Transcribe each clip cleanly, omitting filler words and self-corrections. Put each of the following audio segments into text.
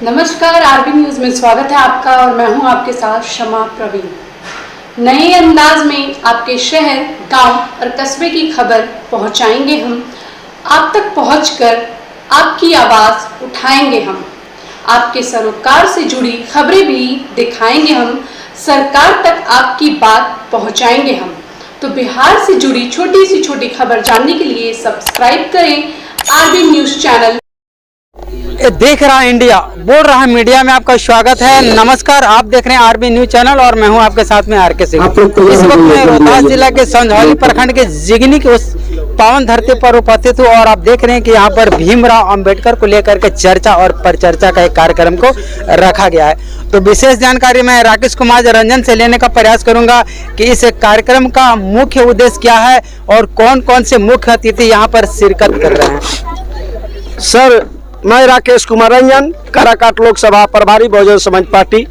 नमस्कार, RB news में स्वागत है आपका और मैं हूं आपके साथ शमा प्रवीण। नए अंदाज में आपके शहर, गांव और कस्बे की खबर पहुंचाएंगे हम। आप तक पहुंचकर आपकी आवाज उठाएंगे हम। आपके सरोकार से जुड़ी खबरें भी दिखाएंगे हम। सरकार तक आपकी बात पहुंचाएंगे हम। तो बिहार से जुड़ी छोटी से छोटी खबर जानने के लिए सब्सक्राइब करें आरबी न्यूज चैनल। देख रहा इंडिया, बोल रहा मीडिया में आपका स्वागत है। नमस्कार, आप देख रहे हैं आरबी न्यूज चैनल और मैं हूं आपके साथ में आर के सिंह। इस वक्त मैं रोहतास जिला के संझौली प्रखंड के जिगनी के उस पावन धरती पर उपस्थित हूं और आप देख रहे हैं कि यहां पर भीमराव अंबेडकर को लेकर के चर्चा और परिचर्चा का एक कार्यक्रम को रखा गया है। तो विशेष जानकारी मैं राकेश कुमार रंजन से लेने का प्रयास करूंगा कि इस कार्यक्रम का मुख्य उद्देश्य क्या है और कौन कौन से मुख्य अतिथि यहाँ पर शिरकत कर रहे हैं। सर, मैं राकेश कुमार रंजन, काराकाट लोकसभा प्रभारी बहुजन समाज पार्टी,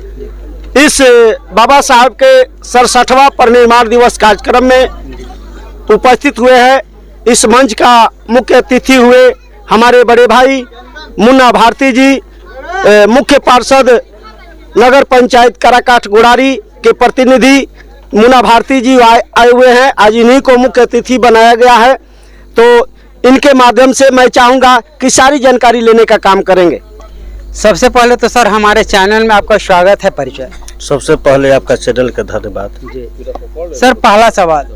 इस बाबा साहब के 67वां परिनिर्वाण दिवस कार्यक्रम में उपस्थित हुए हैं। इस मंच का मुख्य अतिथि हुए हमारे बड़े भाई मुन्ना भारती जी, मुख्य पार्षद नगर पंचायत काराकाट गुड़ारी के प्रतिनिधि मुन्ना भारती जी आए हुए हैं। आज इन्हीं को मुख्य अतिथि बनाया गया है, तो इनके माध्यम से मैं चाहूँगा कि सारी जानकारी लेने का काम करेंगे। सबसे पहले तो सर हमारे चैनल में आपका स्वागत है। परिचय। सबसे पहले आपका चैनल का धन्यवाद जी। सर, पहला सवाल,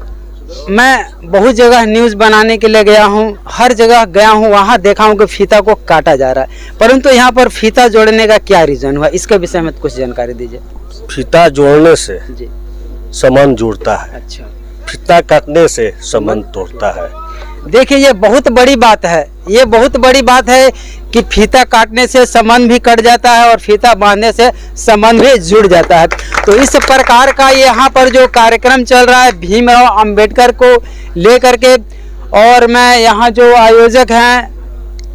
मैं बहुत जगह न्यूज़ बनाने के लिए गया हूँ, हर जगह गया हूँ, वहाँ देखा हूँ कि फीता को काटा जा रहा है, परंतु यहाँ पर फीता जोड़ने का क्या रीज़न हुआ, इसके विषय में कुछ जानकारी दीजिए। फीता जोड़ने से जी संबंध जुड़ता है। अच्छा। फीता काटने से संबंध तोड़ता है। देखिए, ये बहुत बड़ी बात है, ये बहुत बड़ी बात है कि फीता काटने से संबंध भी कट जाता है और फीता बांधने से संबंध भी जुड़ जाता है। तो इस प्रकार का यहाँ पर जो कार्यक्रम चल रहा है भीमराव अंबेडकर को लेकर के, और मैं यहाँ जो आयोजक हैं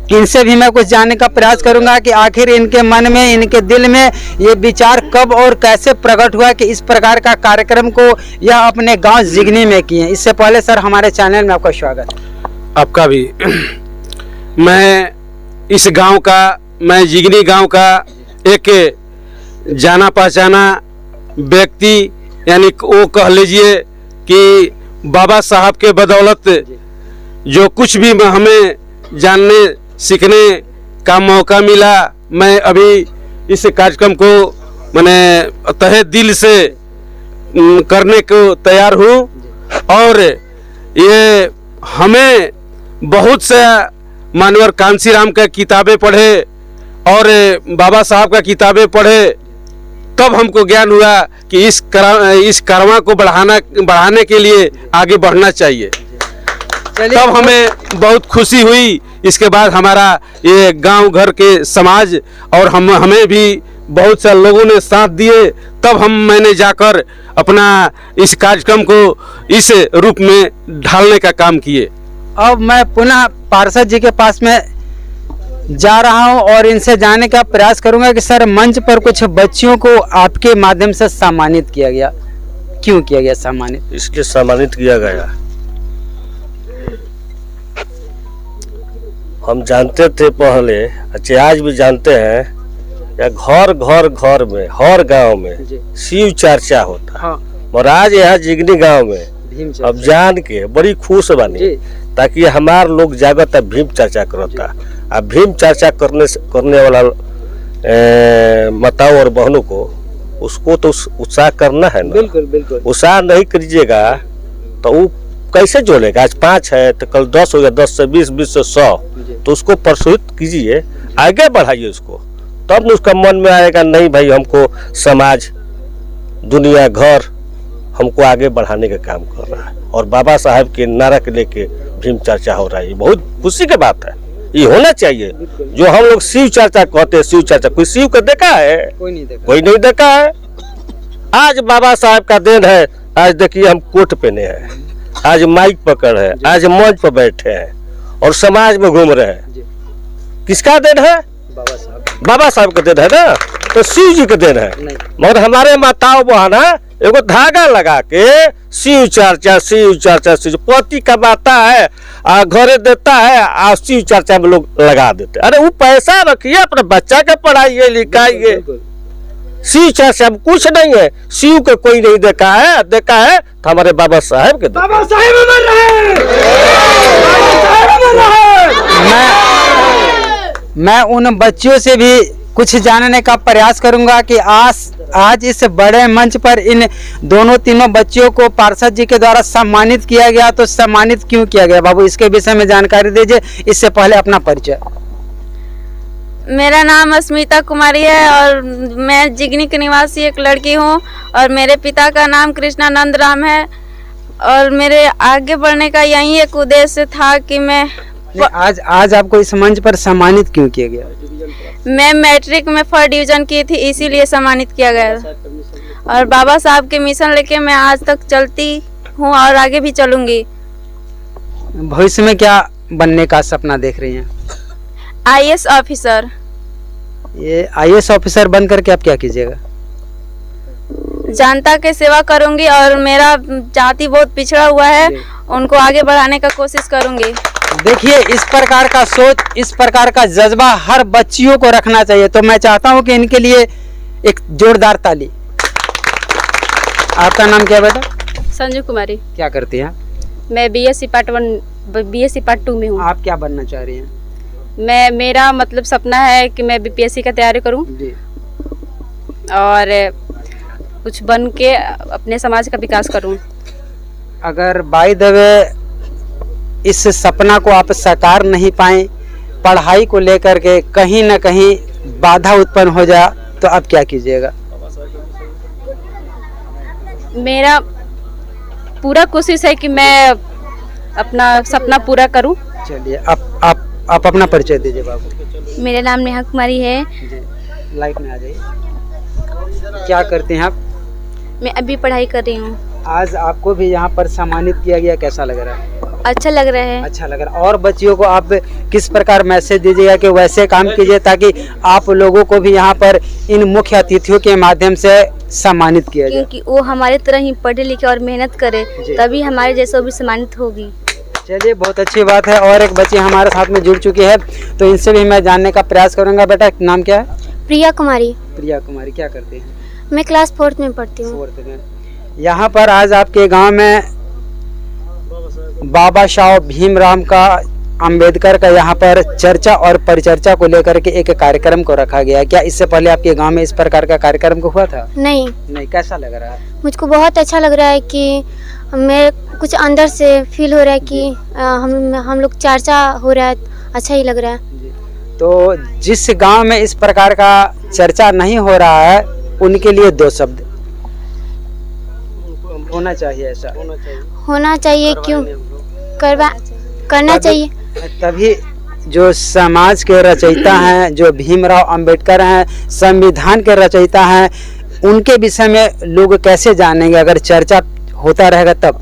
इनसे भी मैं कुछ जानने का प्रयास करूंगा कि आखिर इनके मन में, इनके दिल में ये विचार कब और कैसे प्रकट हुआ कि इस प्रकार का कार्यक्रम को यह अपने गांव जिगनी में किए। इससे पहले सर हमारे चैनल में आपका स्वागत है। आपका भी। मैं इस गांव का, मैं जिगनी गांव का एक जाना पहचाना व्यक्ति, यानी वो कह लीजिए कि बाबा साहब के बदौलत जो कुछ भी हमें जानने सीखने का मौका मिला, मैं अभी इस कार्यक्रम को मैंने तहे दिल से करने को तैयार हूँ। और ये हमें बहुत से मानवर कांसीराम का किताबें पढ़े और बाबा साहब का किताबें पढ़े, तब हमको ज्ञान हुआ कि इस कारवां को बढ़ाने के लिए आगे बढ़ना चाहिए। तब हमें बहुत खुशी हुई। इसके बाद हमारा ये गांव घर के समाज और हमें भी बहुत से लोगों ने साथ दिए, तब मैंने जाकर अपना इस कार्यक्रम को इस रूप में ढालने का काम किए। अब मैं पुनः पार्षद जी के पास में जा रहा हूं और इनसे जानने का प्रयास करूंगा कि सर, मंच पर कुछ बच्चियों को आपके माध्यम से सम्मानित किया गया, क्यों किया गया सम्मानित? इसके सम्मानित किया गया, हम जानते थे पहले, अच्छा आज भी जानते हैं, या घर घर घर में हर गांव में शिव चर्चा होता है। और आज यहाँ जिगनी गांव में अब जान के बड़ी खुश बनी, ताकि हमारे लोग जागत है, भीम चर्चा करता। अब भीम चर्चा करने वाला माताओं और बहनों को उसको तो उत्साह करना है ना। बिल्कुल बिल्कुल। उत्साह नहीं करिएगा तो वो कैसे जोड़ेगा। आज 5 है तो कल 10 हो गया, 10 से 20, 20 से 100, तो उसको प्रोत्साहित कीजिए, आगे बढ़ाइए उसको, तब उसका मन में आएगा नहीं भाई हमको समाज, दुनिया, घर हमको आगे बढ़ाने का काम कर रहा है। और बाबा साहब के नारा के लेके भीम चर्चा हो रहा है, बहुत खुशी की बात है। ये होना चाहिए। जो हम लोग शिव चर्चा कहते हैं, शिव चर्चा कोई शिव को देखा है? कोई नहीं देखा है। आज बाबा साहब का देन है। आज देखिए हम कोट पहने हैं, आज माइक पकड़ है, आज मंच पर बैठे हैं और समाज में घूम रहे हैं। किसका देन है? बाबा साहब का देन है ना, तो शिव जी का देन है। मगर हमारे माताओं बहन एगो धागा लगा के शिव चर्चा पति कमाता है आ घरे देता है आ शिव चर्चा में लोग लगा देते। अरे वो पैसा रखिए, अपने बच्चा के पढ़ाइए लिखाइए। शिव चर्चा में कुछ नहीं है, शिव के कोई नहीं देखा है तो हमारे बाबा साहेब के बाबा साहेब अमर रहे। मैं उन बच्चों से भी कुछ जानने का प्रयास करूंगा कि आज इस बड़े मंच पर इन दोनों तीनों बच्चों को पार्षद जी के द्वारा सम्मानित किया गया, तो सम्मानित क्यों किया गया बाबू, इसके विषय में जानकारी दीजिए। इससे पहले अपना परिचय। मेरा नाम अस्मिता कुमारी है और मैं जिगनी की निवासी एक लड़की हूँ और मेरे पिता का नाम कृष्णानंद राम है और मेरे आगे बढ़ने का यही एक उद्देश्य था कि आज आपको इस मंच पर सम्मानित क्यों किया गया? मैं मैट्रिक में 4th डिवीजन की थी, इसीलिए सम्मानित किया गया और बाबा साहब के मिशन लेके मैं आज तक चलती हूँ और आगे भी चलूंगी। भविष्य में क्या बनने का सपना देख रही हैं? IAS officer. ये IAS ऑफिसर बन करके आप क्या कीजिएगा? जनता की सेवा करूंगी और मेरा जाति बहुत पिछड़ा हुआ है, उनको आगे बढ़ाने का कोशिश करूंगी। देखिए, इस प्रकार का सोच, इस प्रकार का जज्बा हर बच्चियों को रखना चाहिए। तो मैं चाहता हूं कि इनके लिए एक जोरदार ताली। आपका नाम क्या बेटा? संजू कुमारी। क्या करती हैं? मैं BSc पार्ट 2 में हूँ। आप क्या बनना चाह रही हैं? मेरा मतलब सपना है कि मैं BPSC का तैयारी करूँ जी। और कुछ बन के अपने समाज का विकास करूँ। अगर बाय द वे इस सपना को आप साकार नहीं पाए, पढ़ाई को लेकर के कहीं ना कहीं बाधा उत्पन्न हो जाए, तो आप क्या कीजिएगा? मेरा पूरा कोशिश है कि मैं अपना सपना पूरा करूं। चलिए, आप अपना परिचय दीजिए बाबू। मेरा नाम नेहा कुमारी है। जी, लाइफ में आ जाइए। क्या करते हैं आप? मैं अभी पढ़ाई कर रही हूँ। आज आपको भी यहाँ पर सम्मानित किया गया, कैसा लग रहा है? अच्छा लग रहा है। अच्छा लग रहा है। और बच्चियों को आप किस प्रकार मैसेज दीजिएगा कि वैसे काम कीजिए ताकि आप लोगों को भी यहाँ पर इन मुख्य अतिथियों के माध्यम से सम्मानित किया जाए? क्योंकि वो हमारे तरह ही पढ़े लिखे और मेहनत करे, तभी हमारे जैसे भी सम्मानित होगी। चलिए, बहुत अच्छी बात है। और एक बच्ची हमारे साथ में जुड़ चुकी है, तो इनसे भी मैं जानने का प्रयास करूंगा। बेटा, नाम क्या है? प्रिया कुमारी। प्रिया कुमारी, क्या करती हैं? मैं क्लास 4th में पढ़ती हूँ। 4th में। यहाँ पर आज आपके गांव में बाबा साहब भीमराव का अंबेडकर का यहाँ पर चर्चा और परिचर्चा को लेकर के एक कार्यक्रम को रखा गया है। क्या इससे पहले आपके गांव में इस प्रकार का कार्यक्रम को हुआ था? नहीं। कैसा लग रहा है? मुझको बहुत अच्छा लग रहा है कि मैं कुछ अंदर से फील हो रहा है कि हम लोग चर्चा हो रहा है, अच्छा ही लग रहा है। तो जिस गांव में इस प्रकार का चर्चा नहीं हो रहा है, उनके लिए 2 शब्द होना चाहिए। ऐसा होना चाहिए। क्यों करना चाहिए? तभी जो समाज के रचयिता हैं, जो भीमराव अंबेडकर हैं, संविधान के रचयिता हैं, उनके विषय में लोग कैसे जानेंगे अगर चर्चा होता रहेगा तब?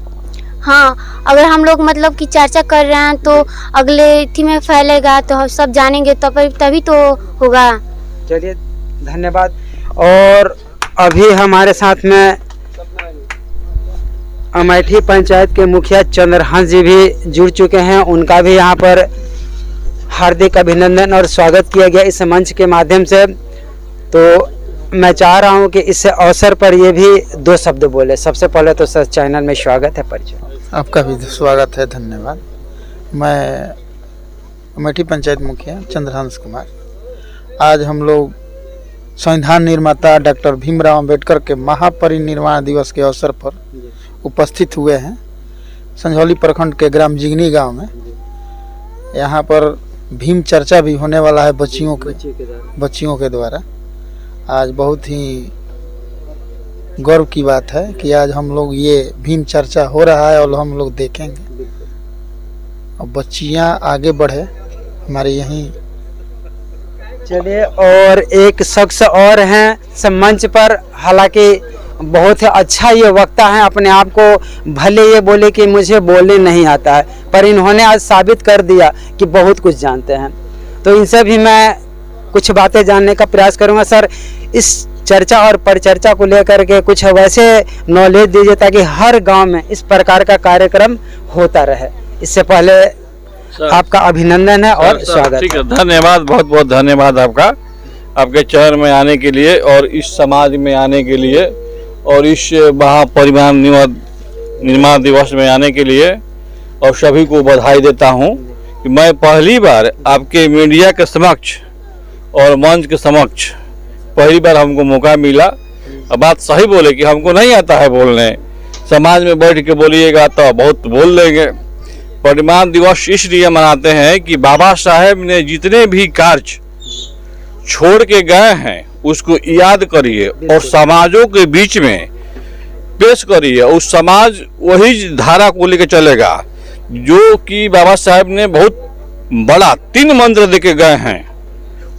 हाँ, अगर हम लोग मतलब कि चर्चा कर रहे हैं तो अगले थी में फैलेगा तो सब जानेंगे, तभी तो होगा। चलिए, धन्यवाद। और अभी हमारे साथ में अमेठी पंचायत के मुखिया चंद्रहंस जी भी जुड़ चुके हैं। उनका भी यहाँ पर हार्दिक अभिनंदन और स्वागत किया गया इस मंच के माध्यम से। तो मैं चाह रहा हूँ कि इस अवसर पर ये भी 2 शब्द बोले। सबसे पहले तो सर, चैनल में स्वागत है, परिचय। आपका भी स्वागत है, धन्यवाद। मैं अमेठी पंचायत मुखिया चंद्रहंस कुमार। आज हम लोग संविधान निर्माता डॉक्टर भीमराव अंबेडकर के महापरिनिर्वाण दिवस के अवसर पर उपस्थित हुए हैं संझौली प्रखंड के ग्राम जिगनी गांव में। यहाँ पर भीम चर्चा भी होने वाला है बच्चियों के द्वारा। आज बहुत ही गर्व की बात है कि आज हम लोग ये भीम चर्चा हो रहा है और हम लोग देखेंगे और बच्चियाँ आगे बढ़े हमारे यहीं। चलिए, और एक शख्स और हैं सब मंच पर, हालांकि बहुत अच्छा ये वक्ता है, अपने आप को भले ये बोले कि मुझे बोलने नहीं आता है, पर इन्होंने आज साबित कर दिया कि बहुत कुछ जानते हैं। तो इनसे भी मैं कुछ बातें जानने का प्रयास करूंगा। सर, इस चर्चा और परिचर्चा को लेकर के कुछ वैसे नॉलेज दीजिए ताकि हर गांव में इस प्रकार का कार्यक्रम होता रहे। इससे पहले आपका अभिनंदन है और स्वागत ठीक है, धन्यवाद, बहुत बहुत धन्यवाद आपका, आपके शहर में आने के लिए और इस समाज में आने के लिए और इस महापरिमाण निर्माण दिवस में आने के लिए, और सभी को बधाई देता हूं कि मैं पहली बार आपके मीडिया के समक्ष और मंच के समक्ष पहली बार हमको मौका मिला। अब बात सही बोले कि हमको नहीं आता है बोलने, समाज में बैठ के बोलिएगा तो बहुत बोल लेंगे। परिमाण दिवस इसलिए मनाते हैं कि बाबा साहेब ने जितने भी कार्य छोड़ के गए हैं उसको याद करिए और समाजों के बीच में पेश करिए। उस समाज वही धारा को लेकर चलेगा जो कि बाबा साहेब ने बहुत बड़ा 3 मंत्र देके गए हैं।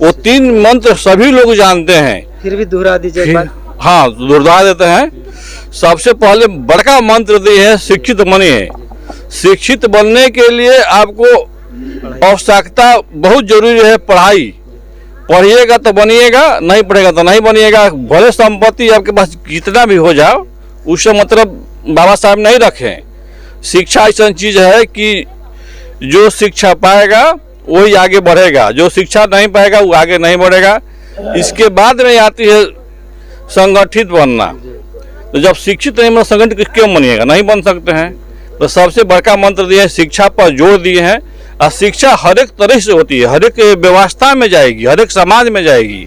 वो 3 मंत्र सभी लोग जानते हैं, फिर भी दोहरा दीजिए। हाँ, दोहरा देते हैं। सबसे पहले बड़का मंत्र दिए है शिक्षित बनिए। शिक्षित बनने के लिए आपको आवश्यकता बहुत जरूरी है पढ़ाई। पढ़िएगा तो बनिएगा, नहीं पढ़ेगा तो नहीं बनिएगा। भले संपत्ति आपके पास जितना भी हो जाओ, उससे मतलब बाबा साहब नहीं रखें। शिक्षा ऐसा चीज है कि जो शिक्षा पाएगा वही आगे बढ़ेगा, जो शिक्षा नहीं पाएगा वो आगे नहीं बढ़ेगा। इसके बाद में आती है संगठित बनना। तो जब शिक्षित नहीं बन, संगठित क्यों बनिएगा, नहीं बन सकते हैं। तो सबसे बड़का मंत्र दिए हैं, शिक्षा पर जोर दिए हैं। और शिक्षा हर एक तरह से होती है, हर एक व्यवस्था में जाएगी, हर एक समाज में जाएगी।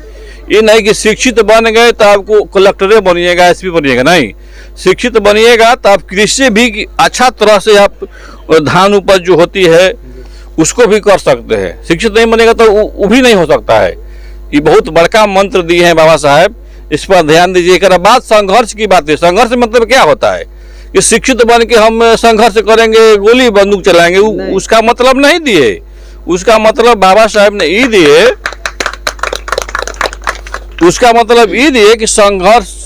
ये नहीं कि शिक्षित बन गए तो आपको कलेक्टर बनिएगा, एसपी बनिएगा, नहीं। शिक्षित बनिएगा तो आप कृषि भी अच्छा तरह से आप धान उपज जो होती है उसको भी कर सकते हैं। शिक्षित नहीं बनेगा तो वो भी नहीं हो सकता है। ये बहुत बड़का मंत्र दिए हैं बाबा साहेब, इस पर ध्यान दीजिए। एक बात संघर्ष की बात है। संघर्ष मतलब क्या होता है कि शिक्षित बन के हम संघर्ष करेंगे, गोली बंदूक चलाएंगे, उसका मतलब नहीं दिए। उसका मतलब बाबा साहेब ने ये दिए, उसका मतलब ये दिए कि संघर्ष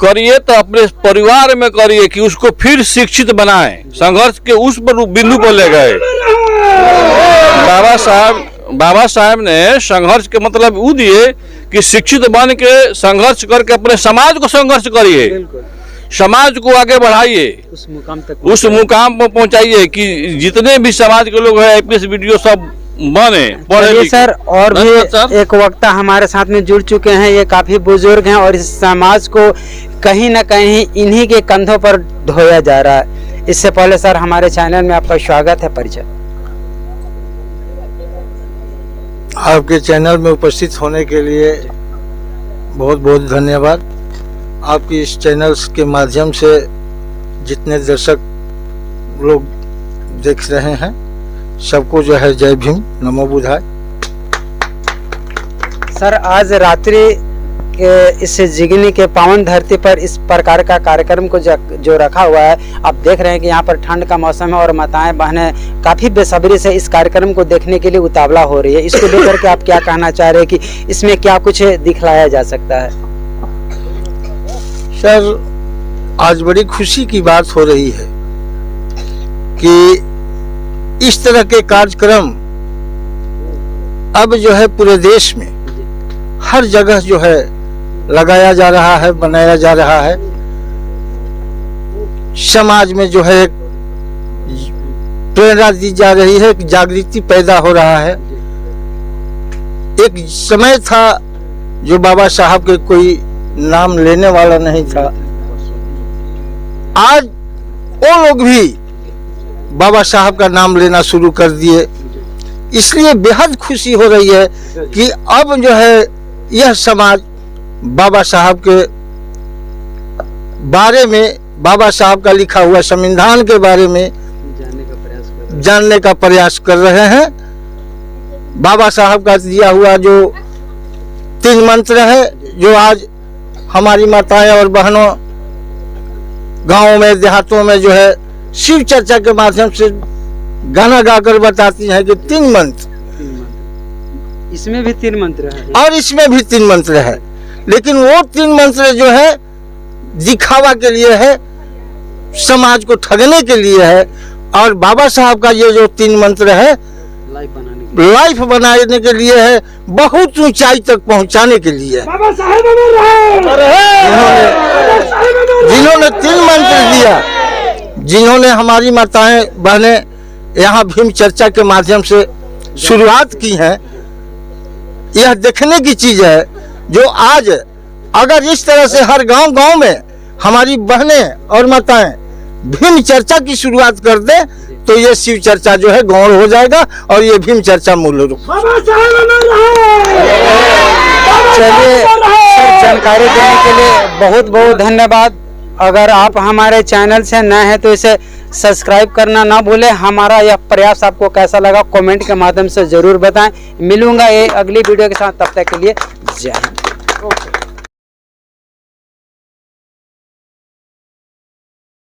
करिए तो अपने परिवार में करिए कि उसको फिर शिक्षित बनाएं। संघर्ष के उस बिंदु पर ले गए बाबा साहब ने। संघर्ष के मतलब वो दिए कि शिक्षित बन के संघर्ष करके अपने समाज को संघर्ष करिए, समाज को आगे बढ़ाइए, उस मुकाम पर पहुंचाइए कि जितने भी समाज के लोग हैं आईपीएस वीडियो सब बने पढ़े। सर और भी एक वक्ता हमारे साथ में जुड़ चुके हैं, ये काफी बुजुर्ग हैं और इस समाज को कहीं ना कहीं इन्हीं के कंधों पर ढोया जा रहा है। इससे पहले सर हमारे चैनल में आपका स्वागत है, परिचय। आपके चैनल में उपस्थित होने के लिए बहुत बहुत धन्यवाद। आपकी इस चैनल के माध्यम से जितने दर्शक लोग देख रहे हैं सबको जो है जय भीम, नमो बुद्धाय। सर आज रात्रि के इस जिगनी के पावन धरती पर इस प्रकार का कार्यक्रम को जो रखा हुआ है, आप देख रहे हैं कि यहाँ पर ठंड का मौसम है और माताएं बहनें काफी बेसब्री से इस कार्यक्रम को देखने के लिए उतावला हो रही है। इसको लेकर के आप क्या कहना चाह रहे हैं कि इसमें क्या कुछ दिखलाया जा सकता है? सर आज बड़ी खुशी की बात हो रही है कि इस तरह के कार्यक्रम अब जो है पूरे देश में हर जगह जो है लगाया जा रहा है, बनाया जा रहा है। समाज में जो है प्रेरणा दी जा रही है, जागृति पैदा हो रहा है। एक समय था जो बाबा साहब के कोई नाम लेने वाला नहीं था, आज वो लोग भी बाबा साहब का नाम लेना शुरू कर दिए। इसलिए बेहद खुशी हो रही है कि अब जो है यह समाज बाबा साहब के बारे में, बाबा साहब का लिखा हुआ संविधान के बारे में जानने का प्रयास कर रहे हैं। बाबा साहब का दिया हुआ जो 3 मंत्र है, जो आज हमारी माताएं और बहनों गांवों में, देहातों में जो है शिव चर्चा के माध्यम से गाना गाकर बताती हैं कि 3 मंत्र, इसमें भी 3 मंत्र है और इसमें भी 3 मंत्र है। लेकिन वो 3 मंत्र जो है दिखावा के लिए है, समाज को ठगने के लिए है। और बाबा साहब का ये जो 3 मंत्र है लाइफ बनाने के लिए है, बहुत ऊंचाई तक पहुंचाने के लिए। जिन्होंने 3 मंत्र दिया, जिन्होंने हमारी माताएं बहनें यहाँ भीम चर्चा के माध्यम से शुरुआत की है, यह देखने की चीज है जो आज अगर इस तरह से हर गांव-गांव में हमारी बहनें और माताएं भीम चर्चा की शुरुआत कर दे तो ये शिव चर्चा जो है गौण हो जाएगा और ये भीम चर्चा मूल रूप। चलिए सर, जानकारी देने के लिए बहुत बहुत धन्यवाद। अगर आप हमारे चैनल से नए हैं तो इसे सब्सक्राइब करना ना भूलें। हमारा यह प्रयास आपको कैसा लगा कमेंट के माध्यम से जरूर बताएं। मिलूंगा ये अगली वीडियो के साथ, तब तक के लिए जय हिंद।